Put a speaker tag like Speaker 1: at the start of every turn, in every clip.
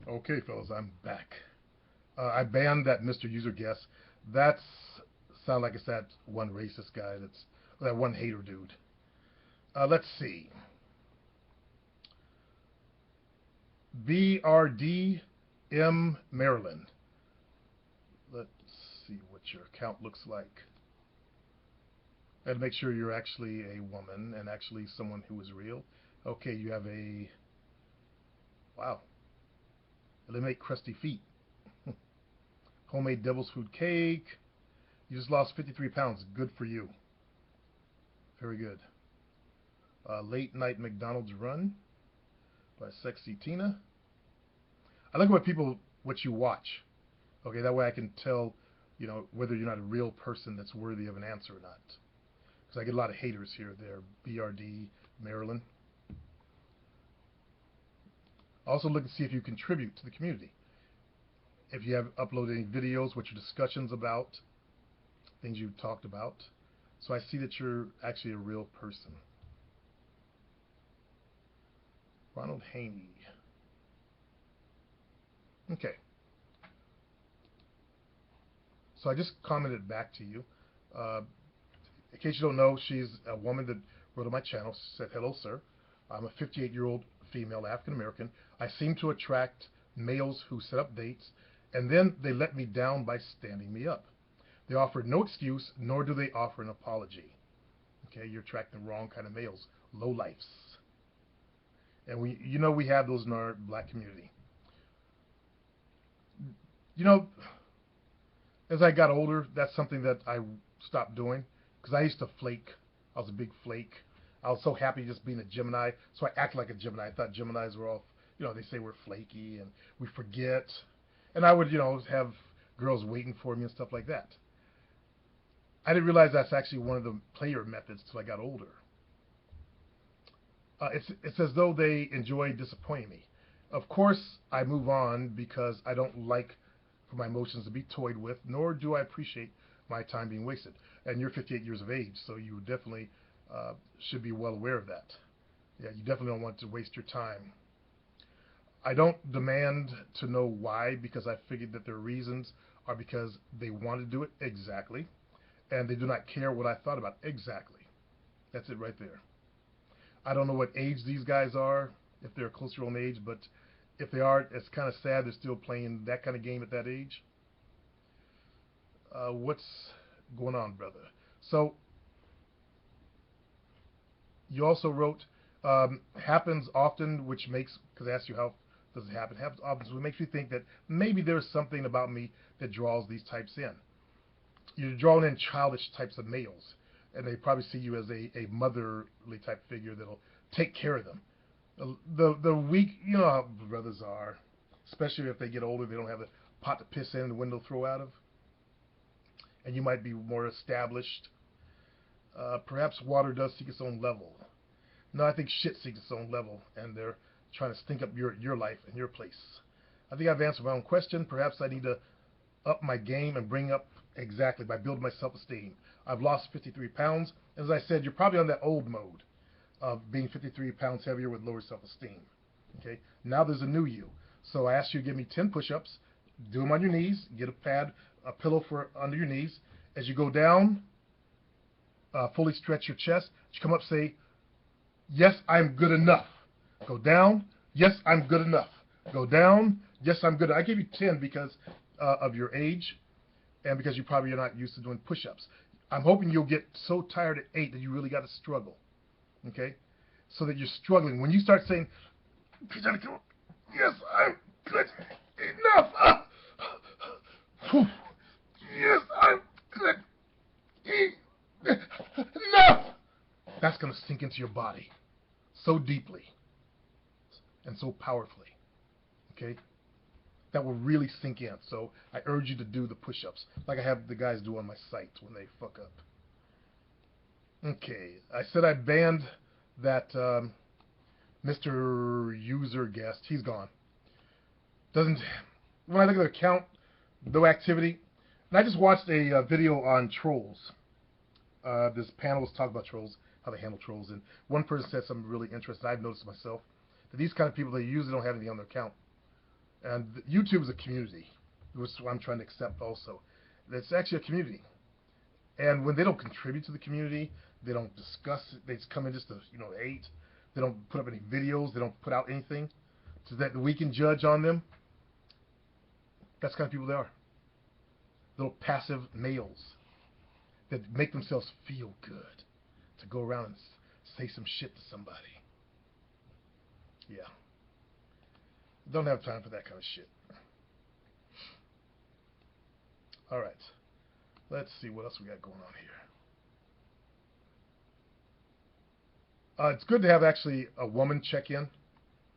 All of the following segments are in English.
Speaker 1: Okay, fellas, I'm back. I banned that Mr. User Guest. That's sound like it's that one racist guy. That's that one hater dude. Let's see. BRDM Maryland. Let's see what your account looks like. And make sure you're actually a woman and actually someone who is real. Okay, you have a wow. Eliminate crusty feet. Homemade devil's food cake. You just lost 53 pounds. Good for you. Very good. Late night McDonald's run by Sexy Tina. I look at what you watch. Okay, that way I can tell, whether you're not a real person that's worthy of an answer or not. Because I get a lot of haters here. There, BRD, Maryland. Also look to see if you contribute to the community. If you have uploaded any videos, what your discussions about, things you talked about. So I see that you're actually a real person. Ronald Haney. Okay. So I just commented back to you. In case you don't know, she's a woman that wrote on my channel, said, "Hello, sir. I'm a 58-year-old female African American. I seem to attract males who set up dates, and then they let me down by standing me up. They offer no excuse, nor do they offer an apology." Okay, you're attracting the wrong kind of males, low lifes. And we have those in our black community. You know, as I got older, that's something that I stopped doing because I used to flake. I was a big flake. I was so happy just being a Gemini, so I act like a Gemini. I thought Geminis were all, they say we're flaky and we forget. And I would, have girls waiting for me and stuff like that. I didn't realize that's actually one of the player methods till I got older. It's as though they enjoy disappointing me. Of course, I move on because I don't like for my emotions to be toyed with, nor do I appreciate my time being wasted. And you're 58 years of age, so you definitely should be well aware of that. Yeah, you definitely don't want to waste your time. I don't demand to know why because I figured that their reasons are because they want to do it exactly, and they do not care what I thought about exactly. That's it right there. I don't know what age these guys are, if they're close to your own age, but if they are, it's kind of sad they're still playing that kind of game at that age. What's going on, brother? So you also wrote happens often, which makes, because I asked you how does it happen, happens often, which makes me think that maybe there's something about me that draws these types in. You're drawing in childish types of males, and they probably see you as a motherly type figure that'll take care of them. The weak, you know how brothers are, especially if they get older, they don't have a pot to piss in and the window throw out of, and you might be more established. Perhaps water does seek its own level. No, I think shit seeks its own level, and they're trying to stink up your life and your place. I think I've answered my own question. Perhaps I need to up my game and bring up exactly by building my self-esteem. I've lost 53 pounds. As I said, you're probably on that old mode of being 53 pounds heavier with lower self-esteem. Okay. Now there's a new you. So I asked you to give me 10 push-ups. Do them on your knees. Get a pad, a pillow for under your knees. As you go down, fully stretch your chest. You come up, say, "Yes, I'm good enough." Go down. "Yes, I'm good enough." Go down. "Yes, I'm good." I gave you 10 because of your age and because you probably are not used to doing push-ups. I'm hoping you'll get so tired at 8 that you really got to struggle. Okay? So that you're struggling. When you start saying, "Yes, I'm good enough." "Yes, I'm good enough." That's going to sink into your body so deeply and so powerfully. Okay? That will really sink in. So I urge you to do the push-ups like I have the guys do on my site when they fuck up. Okay, I said I banned that Mr. User Guest. He's gone. Doesn't when I look at the account, no activity. And I just watched a video on trolls. This panel was talking about trolls, how they handle trolls, and one person said something really interesting. I've noticed myself that these kind of people they usually don't have anything on their account. And YouTube is a community, which is what I'm trying to accept also. It's actually a community. And when they don't contribute to the community, they don't discuss it, they just come in just to, hate. They don't put up any videos, they don't put out anything so that we can judge on them. That's the kind of people they are. Little passive males that make themselves feel good to go around and say some shit to somebody. Yeah. Don't have time for that kind of shit. All right. Let's see what else we got going on here. It's good to have actually a woman check in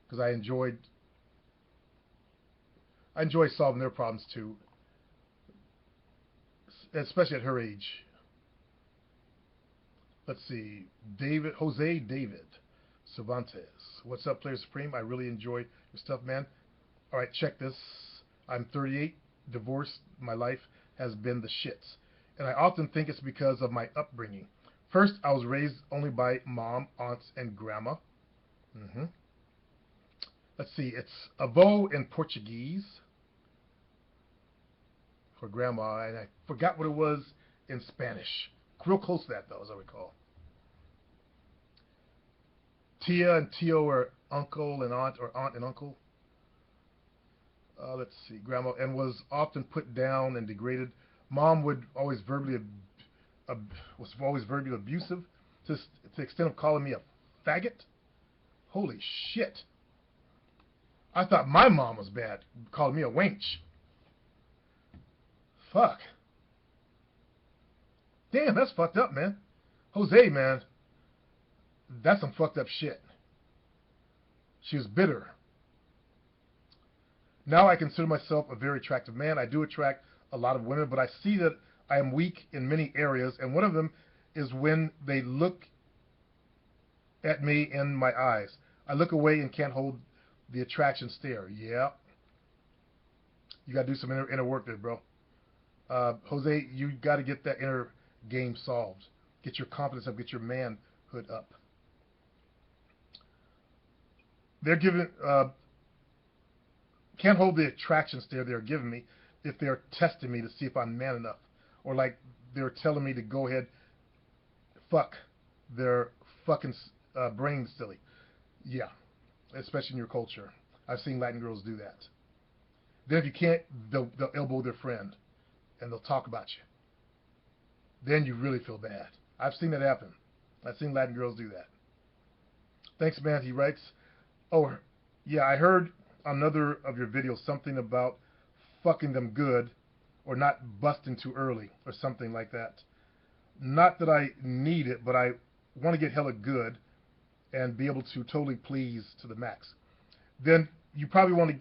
Speaker 1: because I enjoy solving their problems too, especially at her age. Let's see, Jose David Cervantes. What's up, Player Supreme? I really enjoy your stuff, man. All right, check this. I'm 38, divorced. My life has been the shits, and I often think it's because of my upbringing. First, I was raised only by mom, aunts, and grandma. Let's see, it's avô in Portuguese for grandma, and I forgot what it was in Spanish. Real close to that, though, as I recall. Tia and Tio are uncle and aunt, or aunt and uncle. Let's see, grandma, and was often put down and degraded. Mom would always was always verbally abusive to the extent of calling me a faggot. Holy shit. I thought my mom was bad, calling me a wench. Fuck. Damn, that's fucked up, man. Jose, man, that's some fucked up shit. She was bitter. Now I consider myself a very attractive man. I do attract a lot of women, but I see that I am weak in many areas, and one of them is when they look at me in my eyes. I look away and can't hold the attraction stare. Yeah. You got to do some inner work there, bro. Jose, you got to get that inner game solved. Get your confidence up. Get your manhood up. They're giving... can't hold the attraction stare they're giving me if they're testing me to see if I'm man enough. Or like they're telling me to go ahead, fuck their fucking brain silly. Yeah, especially in your culture. I've seen Latin girls do that. Then if you can't, they'll elbow their friend and they'll talk about you. Then you really feel bad. I've seen that happen. I've seen Latin girls do that. Thanks, man. He writes, oh, yeah, I heard another of your videos something about fucking them good or not busting too early or something like that. Not that I need it, but I want to get hella good and be able to totally please to the max. Then you probably want to,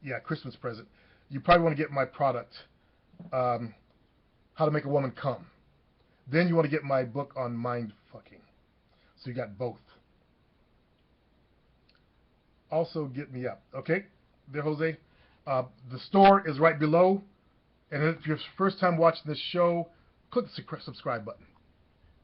Speaker 1: yeah, Christmas present. You probably want to get my product, How to Make a Woman Come. Then you want to get my book on mind fucking. So you got both. Also get me up. Okay, there, Jose. The store is right below. And if you're first time watching this show, click the subscribe button.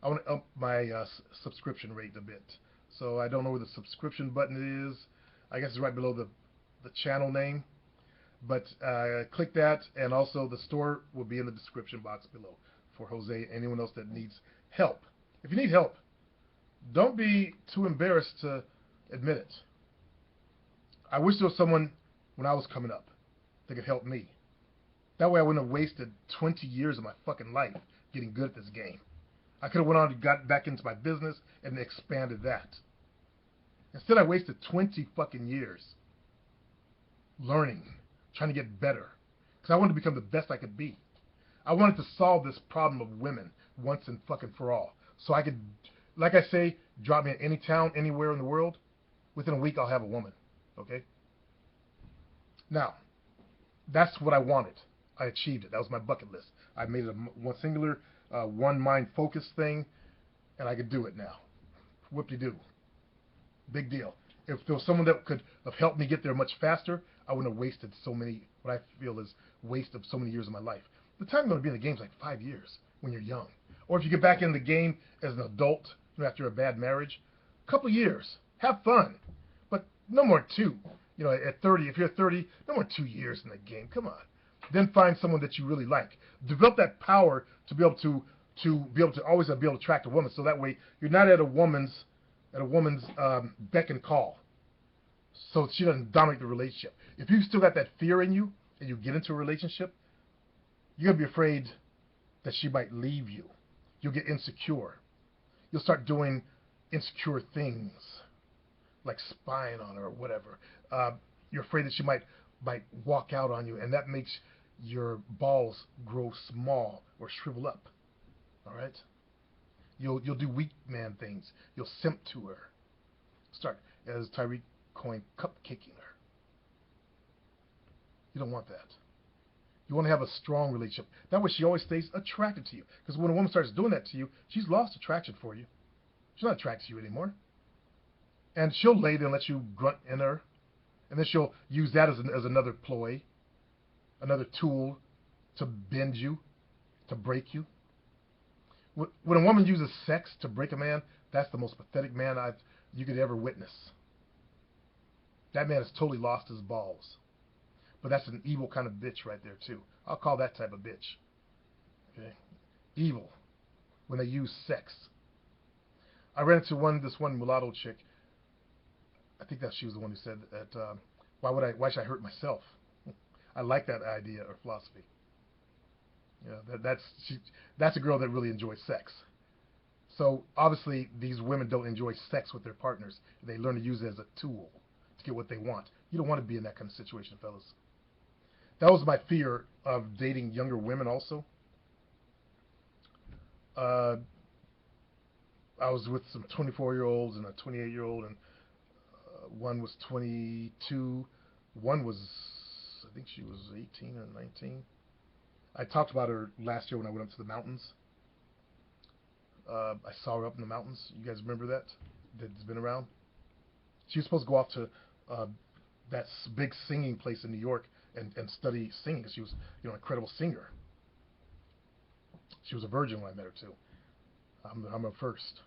Speaker 1: I want to up my subscription rate a bit. So I don't know where the subscription button is. I guess it's right below the channel name. But click that, and also the store will be in the description box below for Jose and anyone else that needs help. If you need help, don't be too embarrassed to admit it. I wish there was someone when I was coming up that could help me. That way I wouldn't have wasted 20 years of my fucking life getting good at this game. I could have went on and got back into my business and expanded that. Instead, I wasted 20 fucking years learning, trying to get better, because I wanted to become the best I could be. I wanted to solve this problem of women once and fucking for all. So I could, like I say, drop me in any town, anywhere in the world. Within a week, I'll have a woman. Okay? Now, that's what I wanted. I achieved it. That was my bucket list. I made it one singular, one mind focused thing, and I could do it now. Whoop-de-doo. Big deal. If there was someone that could have helped me get there much faster, I wouldn't have wasted so many, what I feel is waste of so many years of my life. The time I'm going to be in the game is like 5 years when you're young. Or if you get back in the game as an adult after a bad marriage, a couple of years. Have fun. But no more than 2. You know, at 30, if you're 30, no more 2 years in the game. Come on. Then find someone that you really like. Develop that power to be able to always be able to attract a woman. So that way you're not at a woman's beck and call. So she doesn't dominate the relationship. If you still got that fear in you and you get into a relationship, you're gonna be afraid that she might leave you. You'll get insecure. You'll start doing insecure things, like spying on her or whatever. You're afraid that she might walk out on you, and that makes your balls grow small or shrivel up. All right. You'll do weak man things. You'll simp to her. Start, as Tyreek coined, cupcaking her. You don't want that. You want to have a strong relationship. That way she always stays attracted to you. Because when a woman starts doing that to you, she's lost attraction for you. She's not attracted to you anymore. And she'll lay there and let you grunt in her. And then she'll use that as another ploy, another tool to bend you, to break you. When a woman uses sex to break a man, that's the most pathetic man you could ever witness. That man has totally lost his balls. But that's an evil kind of bitch right there too. I'll call that type of bitch. Okay, evil when they use sex. I ran into this one mulatto chick. I think that she was the one who said that. Why should I hurt myself? I like that idea or philosophy. Yeah, that's a girl that really enjoys sex. So obviously these women don't enjoy sex with their partners. They learn to use it as a tool to get what they want. You don't want to be in that kind of situation, fellas. That was my fear of dating younger women also. I was with some 24-year-olds and a 28-year-old, and one was 22. One was, I think she was 18 or 19. I talked about her last year when I went up to the mountains. I saw her up in the mountains. You guys remember that? That's been around. She was supposed to go off to that big singing place in New York and study singing because she was, an incredible singer. She was a virgin when I met her too. I'm her first.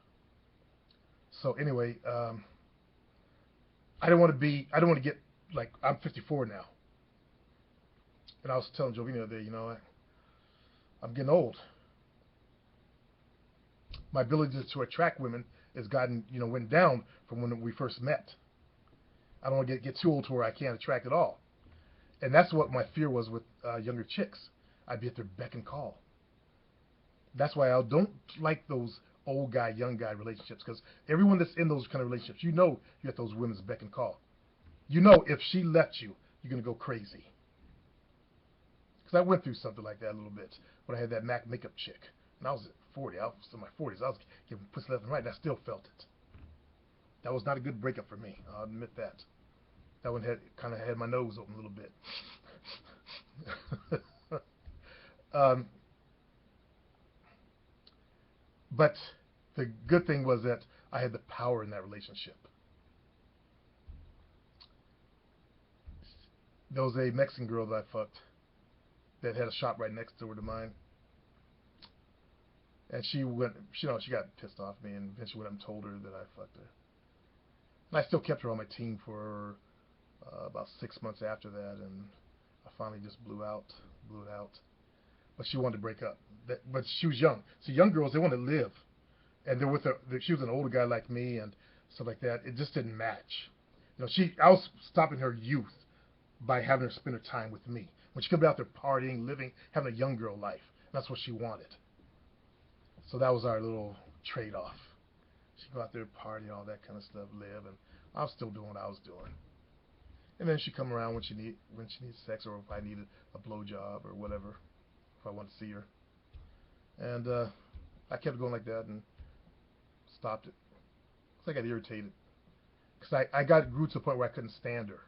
Speaker 1: So anyway, I don't want to get like, I'm 54 now, and I was telling Jovina the other day, I'm getting old. My ability to attract women has went down from when we first met. I don't want to get too old to where I can't attract at all. And that's what my fear was with younger chicks. I'd be at their beck and call. That's why I don't like those old guy, young guy relationships, because everyone that's in those kind of relationships, you're at those women's beck and call. If she left you, you're going to go crazy. Because I went through something like that a little bit when I had that MAC makeup chick. And I was at 40. I was in my 40s. I was giving pussy left and right, and I still felt it. That was not a good breakup for me. I'll admit that. That one kind of had my nose open a little bit. But the good thing was that I had the power in that relationship. There was a Mexican girl that I fucked that had a shop right next door to mine. And she got pissed off at me, and then she went up and told her that I fucked her. And I still kept her on my team for about 6 months after that, and I finally just blew it out. But she wanted to break up. But she was young. So young girls, they want to live. And they're with her. She was an older guy like me and stuff like that. It just didn't match. I was stopping her youth by having her spend her time with me. When she could be out there partying, living, having a young girl life. That's what she wanted. So that was our little trade-off. She'd go out there, party, all that kind of stuff, live, and I was still doing what I was doing. And then she'd come around when she needed sex, or if I needed a blowjob or whatever, if I wanted to see her. And I kept going like that and stopped it. Because I got irritated. Because I grew to the point where I couldn't stand her.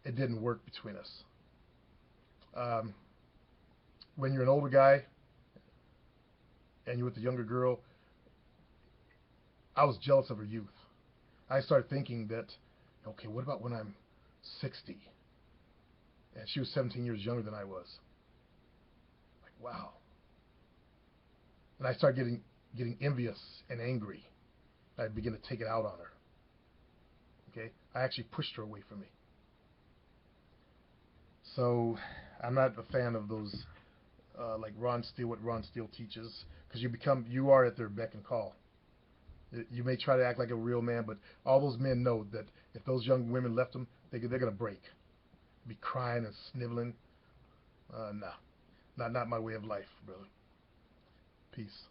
Speaker 1: It didn't work between us. When you're an older guy and you're with a younger girl, I was jealous of her youth. I started thinking that, okay, what about when I'm 60? And she was 17 years younger than I was. Like, wow. And I started getting envious and angry. I began to take it out on her. Okay? I actually pushed her away from me. So I'm not a fan of those like Ron Steele, what Ron Steele teaches, because you are at their beck and call. You may try to act like a real man, but all those men know that if those young women left them, they're gonna break, be crying and sniveling. Nah, not my way of life, brother. Peace.